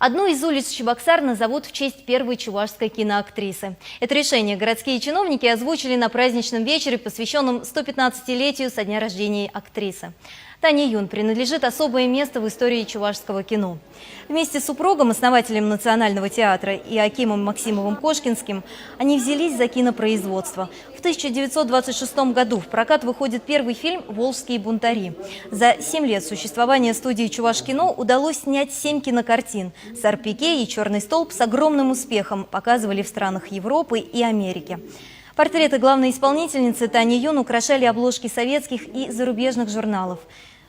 Одну из улиц Чебоксар назовут в честь первой чувашской киноактрисы. Это решение городские чиновники озвучили на праздничном вечере, посвященном 115-летию со дня рождения актрисы. Тане Юн принадлежит особое место в истории чувашского кино. Вместе с супругом, основателем Национального театра и Акимом Максимовым Кошкинским, они взялись за кинопроизводство. В 1926 году в прокат выходит первый фильм «Волжские бунтари». За 7 лет существования студии «Чувашкино» удалось снять 7 кинокартин. «Сарпике» и «Черный столб» с огромным успехом показывали в странах Европы и Америки. Портреты главной исполнительницы Тани Юн украшали обложки советских и зарубежных журналов.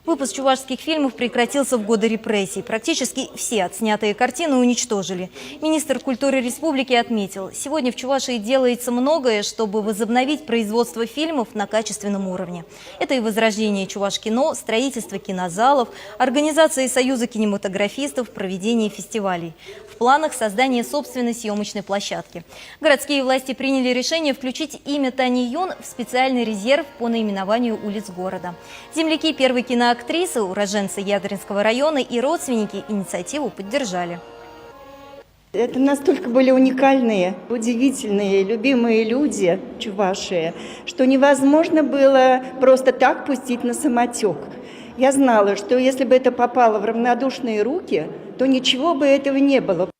Выпуск чувашских фильмов прекратился в годы репрессий. Практически все отснятые картины уничтожили. Министр культуры республики отметил, сегодня в Чувашии делается многое, чтобы возобновить производство фильмов на качественном уровне. Это и возрождение Чувашкино, строительство кинозалов, организация Союза кинематографистов, проведение фестивалей. В планах создание собственной съемочной площадки. Городские власти приняли решение включить имя Тани Юн в специальный резерв по наименованию улиц города. Земляки первой киноактрисы, уроженцы Ядринского района и родственники инициативу поддержали. Это настолько были уникальные, удивительные, любимые люди чуваши, что невозможно было просто так пустить на самотек. Я знала, что если бы это попало в равнодушные руки, то ничего бы этого не было.